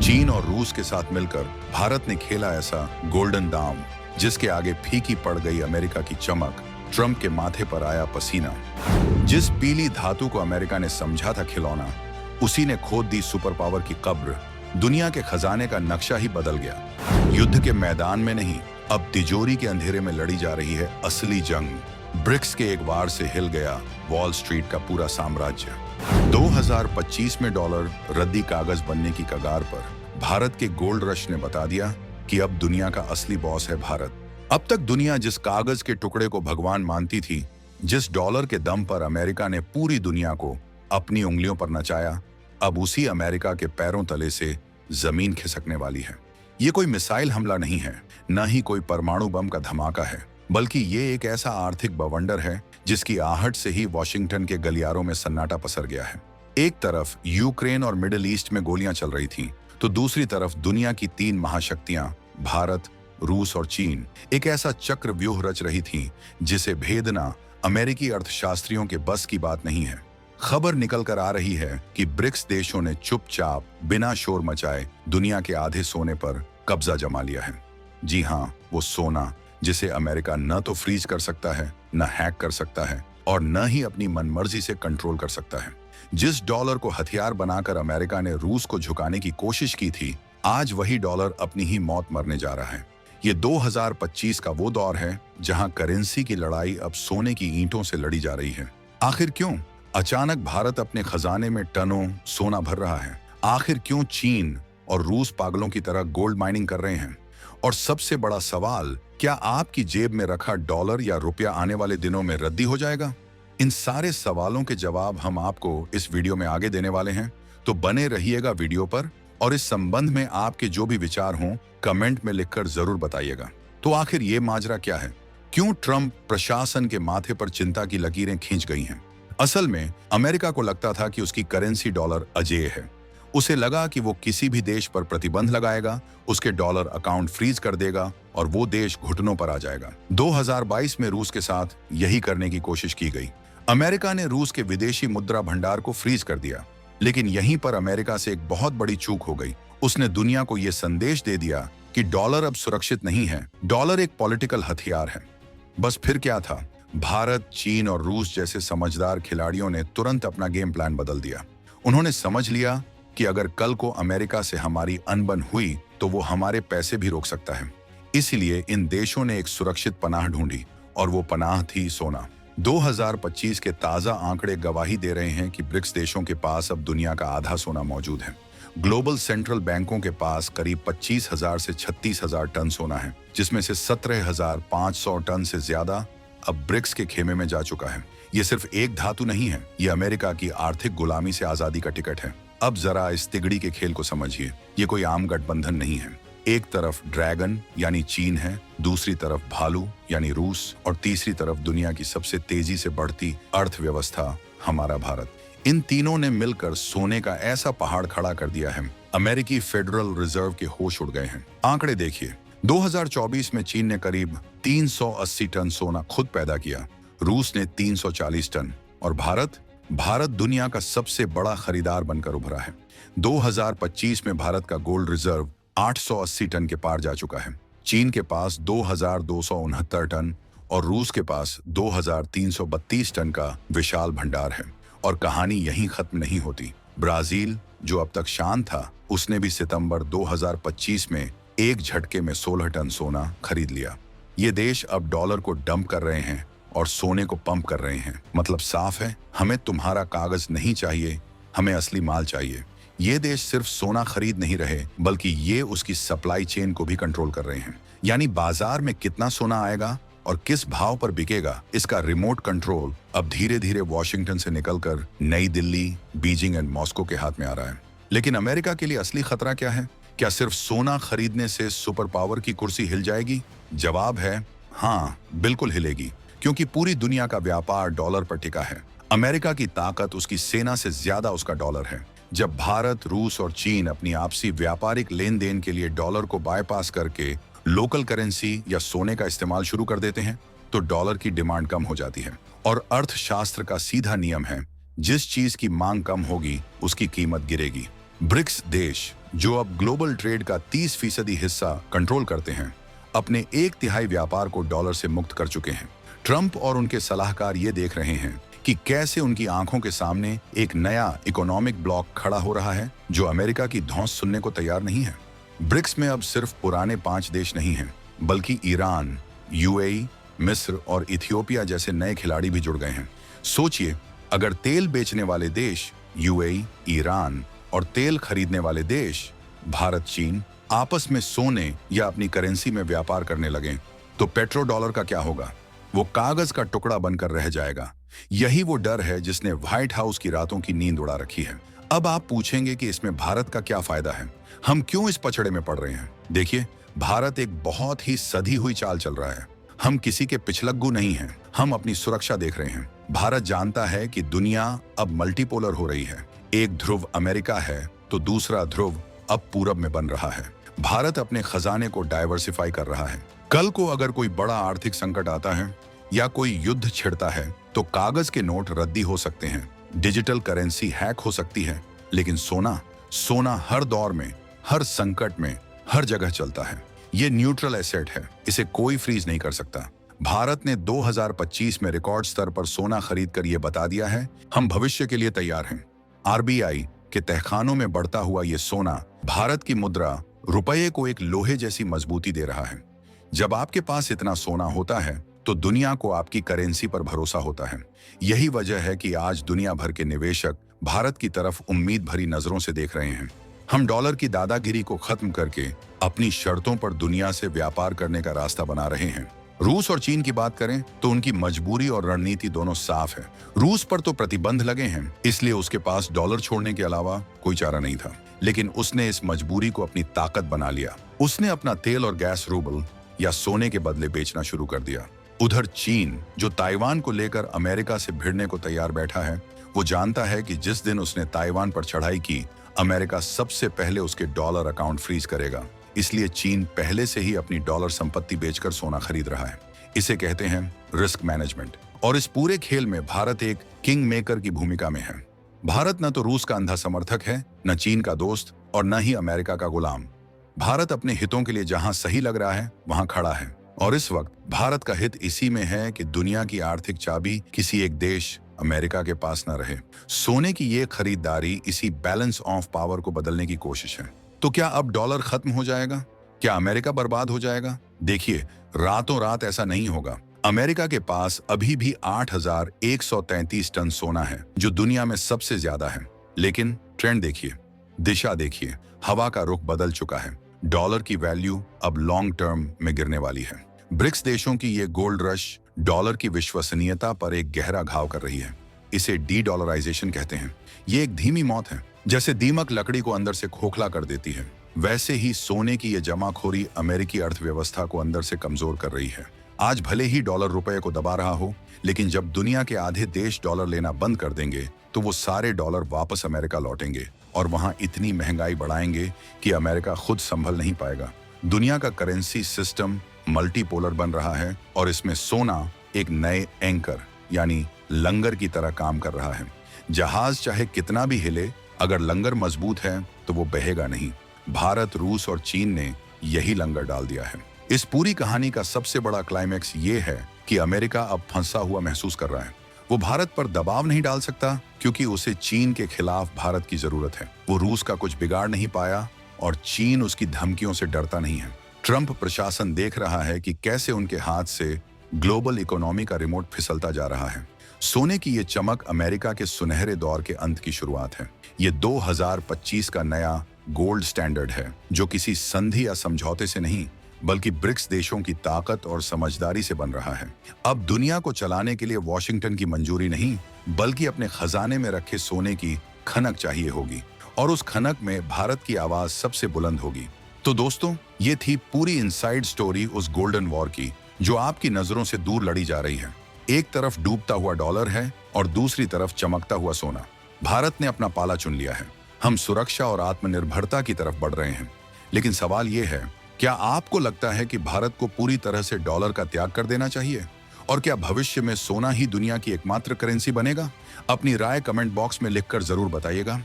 चीन और रूस के साथ मिलकर भारत ने खेला ऐसा गोल्डन दाम जिसके आगे फीकी पड़ गई अमेरिका की चमक, ट्रंप के माथे पर आया पसीना। जिस पीली धातु को अमेरिका ने समझा था खिलौना, उसी ने खोद दी सुपर पावर की कब्र। दुनिया के खजाने का नक्शा ही बदल गया। युद्ध के मैदान में नहीं, अब तिजोरी के अंधेरे में लड़ी जा रही है असली जंग। ब्रिक्स के एक वार से हिल गया वॉल स्ट्रीट का पूरा साम्राज्य। 2025 में डॉलर रद्दी कागज बनने की कगार पर। भारत के गोल्ड रश ने बता दिया कि अब दुनिया का असली बॉस है भारत। अब तक दुनिया जिस कागज के टुकड़े को भगवान मानती थी, जिस डॉलर के दम पर अमेरिका ने पूरी दुनिया को अपनी उंगलियों पर नचाया, अब उसी अमेरिका के पैरों तले से जमीन खिसकने वाली है। ये कोई मिसाइल हमला नहीं है, न ही कोई परमाणु बम का धमाका है, बल्कि ये एक ऐसा आर्थिक बवंडर है जिसकी आहट से ही वॉशिंगटन के गलियारों में सन्नाटा पसर गया है। एक तरफ यूक्रेन और मिडिल ईस्ट में गोलियां चल रही थीं, तो दूसरी तरफ दुनिया की 3 महाशक्तियां भारत, रूस और चीन एक ऐसा चक्र व्यूह रच रही थीं जिसे भेदना अमेरिकी अर्थशास्त्रियों के बस की बात नहीं है। खबर निकल कर आ रही है कि ब्रिक्स देशों ने चुपचाप बिना शोर मचाए दुनिया के आधे सोने पर कब्जा जमा लिया है। जी हाँ, वो सोना जिसे अमेरिका न तो फ्रीज कर सकता है, न हैक कर सकता है और न ही अपनी मनमर्जी से कंट्रोल कर सकता है। जिस डॉलर को हथियार बनाकर अमेरिका ने रूस को झुकाने की कोशिश की थी, आज वही डॉलर अपनी ही मौत मरने जा रहा है। ये 2025 का वो दौर है जहां करेंसी की लड़ाई अब सोने की ईंटों से लड़ी जा रही है। आखिर क्यों अचानक भारत अपने खजाने में टनों सोना भर रहा है? आखिर क्यों चीन और रूस पागलों की तरह गोल्ड माइनिंग कर रहे हैं? और सबसे बड़ा सवाल, क्या आपकी जेब में रखा डॉलर या रुपया आने वाले दिनों में रद्दी हो जाएगा? इन सारे सवालों के जवाब हम आपको इस वीडियो में आगे देने वाले हैं, तो बने रहिएगा वीडियो पर। और इस संबंध में आपके जो भी विचार हों, कमेंट में लिखकर जरूर बताइएगा। तो आखिर ये माजरा क्या है? क्यों ट्रंप प्रशासन के माथे पर चिंता की लकीरें खींच गई हैं? असल में अमेरिका को लगता था कि उसकी करेंसी डॉलर अजेय है। उसे लगा कि वो किसी भी देश पर प्रतिबंध लगाएगा, उसके डॉलर अकाउंट फ्रीज कर देगा और वो देश घुटनों पर आ जाएगा। 2022 में रूस के साथ यही करने की कोशिश की गई। अमेरिका ने रूस के विदेशी मुद्रा भंडार को फ्रीज कर दिया, लेकिन यहीं पर अमेरिका से एक बहुत बड़ी चूक हो गई। उसने दुनिया को यह संदेश दे दिया कि डॉलर अब सुरक्षित नहीं है, डॉलर एक पॉलिटिकल हथियार है। बस फिर क्या था? भारत, चीन और रूस जैसे समझदार खिलाड़ियों ने तुरंत अपना गेम प्लान बदल दिया। उन्होंने समझ लिया कि अगर कल को अमेरिका से हमारी अनबन हुई तो वो हमारे पैसे भी रोक सकता है। इसीलिए इन देशों ने एक सुरक्षित पनाह ढूंढी और वो पनाह थी सोना। 2025 के ताजा आंकड़े गवाही दे रहे हैं कि ब्रिक्स देशों के पास अब दुनिया का आधा सोना मौजूद है। ग्लोबल सेंट्रल बैंकों के पास करीब 25,000 से 36,000 टन सोना है, जिसमें से 17,500 टन से ज्यादा अब ब्रिक्स के खेमे में जा चुका है। ये सिर्फ एक धातु नहीं है, ये अमेरिका की आर्थिक गुलामी से आजादी का टिकट है। अब जरा इस तिगड़ी के खेल को समझिए। ये कोई आम गठबंधन नहीं है। एक तरफ ड्रैगन यानी चीन है, दूसरी तरफ भालू यानी रूस और तीसरी तरफ दुनिया की सबसे तेजी से बढ़ती अर्थव्यवस्था हमारा भारत। इन तीनों ने मिलकर सोने का ऐसा पहाड़ खड़ा कर दिया है, अमेरिकी फेडरल रिजर्व के होश उड़ गए हैं। आंकड़े देखिए, 2024 में चीन ने करीब 380 टन सोना खुद पैदा किया, रूस ने 340 टन और भारत दुनिया का सबसे बड़ा खरीदार बनकर उभरा है। 2025 में भारत का गोल्ड रिजर्व 880 टन के पार जा चुका है। चीन के पास 2,269 टन और रूस के पास 2,332 टन का विशाल भंडार है। और कहानी यहीं खत्म नहीं होती। ब्राजील, जो अब तक शांत था, उसने भी सितंबर 2025 में एक झटके में 16 टन सोना खरीद लिया। ये देश अब डॉलर को डंप कर रहे हैं और सोने को पंप कर रहे हैं। मतलब साफ है, हमें तुम्हारा कागज नहीं चाहिए, हमें असली माल चाहिए। ये देश सिर्फ सोना खरीद नहीं रहे, बल्कि ये उसकी सप्लाई चेन को भी कंट्रोल कर रहे हैं। यानी बाजार में कितना सोना आएगा और किस भाव पर बिकेगा, इसका रिमोट कंट्रोल अब धीरे धीरे वॉशिंगटन से निकलकर नई दिल्ली, बीजिंग एंड मॉस्को के हाथ में आ रहा है। लेकिन अमेरिका के लिए असली खतरा क्या है? क्या सिर्फ सोना खरीदने से सुपर पावर की कुर्सी हिल जाएगी? जवाब है हाँ, बिल्कुल हिलेगी, क्योंकि पूरी दुनिया का व्यापार डॉलर पर टिका है। अमेरिका की ताकत उसकी सेना से ज्यादा उसका डॉलर है। जब भारत, रूस और चीन अपनी आपसी व्यापारिक लेन देन के लिए डॉलर को बाईपास करके लोकल करेंसी या सोने का इस्तेमाल शुरू कर देते हैं, तो डॉलर की डिमांड कम हो जाती है। और अर्थशास्त्र का सीधा नियम है, जिस चीज की मांग कम होगी उसकी कीमत गिरेगी। ब्रिक्स देश, जो अब ग्लोबल ट्रेड का 30% हिस्सा कंट्रोल करते हैं, अपने 1/3 व्यापार को डॉलर से मुक्त कर चुके हैं। ट्रंप और उनके सलाहकार ये देख रहे हैं कि कैसे उनकी आंखों के सामने एक नया इकोनॉमिक ब्लॉक खड़ा हो रहा है जो अमेरिका की धौंस सुनने को तैयार नहीं है। ब्रिक्स में अब सिर्फ पुराने 5 देश नहीं हैं, बल्कि ईरान, यूएई, मिस्र और इथियोपिया जैसे नए खिलाड़ी भी जुड़ गए हैं। सोचिए, अगर तेल बेचने वाले देश यूएई, ईरान और तेल खरीदने वाले देश भारत, चीन आपस में सोने या अपनी करेंसी में व्यापार करने लगे, तो पेट्रो डॉलर का क्या होगा? वो कागज का टुकड़ा बनकर रह जाएगा। यही वो डर है जिसने व्हाइट हाउस की रातों की नींद उड़ा रखी है। अब आप पूछेंगे कि इसमें भारत का क्या फायदा है, हम क्यों इस पछड़े में पड़ रहे हैं? देखिए, भारत एक बहुत ही सधी हुई चाल चल रहा है। हम किसी के पिछलग्गू नहीं हैं, हम अपनी सुरक्षा देख रहे हैं। भारत जानता है कि दुनिया अब मल्टीपोलर हो रही है। एक ध्रुव अमेरिका है तो दूसरा ध्रुव अब पूरब में बन रहा है। भारत अपने खजाने को डाइवर्सिफाई कर रहा है। कल को अगर कोई बड़ा आर्थिक संकट आता है या कोई युद्ध छिड़ता है तो कागज के नोट रद्दी हो सकते हैं, डिजिटल करेंसी हैक हो सकती है, लेकिन सोना हर दौर में, हर संकट में, हर जगह चलता है। ये न्यूट्रल एसेट है, इसे कोई फ्रीज नहीं कर सकता। भारत ने 2025 में रिकॉर्ड स्तर पर सोना खरीदकर यह बता दिया है, हम भविष्य के लिए तैयार हैं। आरबीआई के तहखानों में बढ़ता हुआ ये सोना भारत की मुद्रा रुपये को एक लोहे जैसी मजबूती दे रहा है। जब आपके पास इतना सोना होता है तो दुनिया को आपकी करेंसी पर भरोसा होता है। यही वजह है कि आज दुनिया भर के निवेशक भारत की तरफ उम्मीद भरी नजरों से देख रहे हैं। हम डॉलर की दादागिरी को खत्म करके अपनी शर्तों पर दुनिया से व्यापार करने का रास्ता बना रहे हैं। रूस और चीन की बात करें तो उनकी मजबूरी और रणनीति दोनों साफ है। रूस पर तो प्रतिबंध लगे हैं, इसलिए उसके पास डॉलर छोड़ने के अलावा कोई चारा नहीं था, लेकिन उसने इस मजबूरी को अपनी ताकत बना लिया। उसने अपना तेल और गैस रूबल या सोने के बदले बेचना शुरू कर दिया। उधर चीन, जो ताइवान को लेकर अमेरिका से भिड़ने को तैयार बैठा है, वो जानता है कि जिस दिन उसने ताइवान पर चढ़ाई की, अमेरिका सबसे पहले उसके डॉलर अकाउंट फ्रीज करेगा। इसलिए चीन पहले से ही अपनी डॉलर संपत्ति बेचकर सोना खरीद रहा है। इसे कहते हैं रिस्क मैनेजमेंट। और इस पूरे खेल में भारत एक किंग मेकर की भूमिका में है। भारत न तो रूस का अंधा समर्थक है, न चीन का दोस्त और न ही अमेरिका का गुलाम। भारत अपने हितों के लिए जहां सही लग रहा है वहां खड़ा है। और इस वक्त भारत का हित इसी में है कि दुनिया की आर्थिक चाबी किसी एक देश अमेरिका के पास न रहे। सोने की ये खरीदारी इसी बैलेंस ऑफ पावर को बदलने की कोशिश है। तो क्या अब डॉलर खत्म हो जाएगा? क्या अमेरिका बर्बाद हो जाएगा? देखिए, रातों रात ऐसा नहीं होगा। अमेरिका के पास अभी भी 8,133 टन सोना है, जो दुनिया में सबसे ज्यादा है। लेकिन ट्रेंड देखिए, दिशा देखिए, हवा का रुख बदल चुका है। डॉलर की वैल्यू अब लॉन्ग टर्म में गिरने वाली है। ब्रिक्स देशों की ये गोल्ड रश डॉलर की विश्वसनीयता पर एक गहरा घाव कर रही है। इसे डी डॉलराइजेशन कहते हैं। ये एक धीमी मौत है। जैसे दीमक लकड़ी को अंदर से खोखला कर देती है, वैसे ही सोने की ये जमाखोरी अमेरिकी अर्थव्यवस्था को अंदर से कमजोर कर रही है। आज भले ही डॉलर रुपये को दबा रहा हो, लेकिन जब दुनिया के आधे देश डॉलर लेना बंद कर देंगे तो वो सारे डॉलर वापस अमेरिका लौटेंगे और वहां इतनी महंगाई बढ़ाएंगे कि अमेरिका खुद संभल नहीं पाएगा। दुनिया का करेंसी सिस्टम मल्टीपोलर बन रहा है और इसमें सोना एक नए एंकर यानी लंगर की तरह काम कर रहा है। जहाज चाहे कितना भी हिले, अगर लंगर मजबूत है तो वो बहेगा नहीं। भारत, रूस और चीन ने यही लंगर डाल दिया है। इस पूरी कहानी का सबसे बड़ा क्लाइमैक्स ये है कि अमेरिका अब फंसा हुआ महसूस कर रहा है। वो भारत पर दबाव नहीं डाल सकता क्योंकि उसे चीन के खिलाफ भारत की जरूरत है। वो रूस का कुछ बिगाड़ नहीं पाया और चीन उसकी धमकियों से डरता नहीं है। ट्रंप प्रशासन देख रहा है कि कैसे उनके हाथ से ग्लोबल इकोनॉमी का रिमोट फिसलता जा रहा है। सोने की ये चमक अमेरिका के सुनहरे दौर के अंत की शुरुआत है। ये 2025 का नया गोल्ड स्टैंडर्ड है, जो किसी संधि या समझौते से नहीं, बल्कि ब्रिक्स देशों की ताकत और समझदारी से बन रहा है। अब दुनिया को चलाने के लिए वॉशिंगटन की मंजूरी नहीं, बल्कि अपने खजाने में रखे सोने की खनक चाहिए होगी, और उस खनक में भारत की आवाज सबसे बुलंद होगी। तो दोस्तों, ये थी पूरी इनसाइड स्टोरी उस गोल्डन वॉर की, जो आपकी नजरों से दूर लड़ी जा रही है। एक तरफ डूबता हुआ डॉलर है और दूसरी तरफ चमकता हुआ सोना। भारत ने अपना पाला चुन लिया है। हम सुरक्षा और आत्मनिर्भरता की तरफ बढ़ रहे हैं। लेकिन सवाल यह है, क्या आपको लगता है कि भारत को पूरी तरह से डॉलर का त्याग कर देना चाहिए? और क्या भविष्य में सोना ही दुनिया की एकमात्र करेंसी बनेगा? अपनी राय कमेंट बॉक्स में लिखकर जरूर बताइएगा।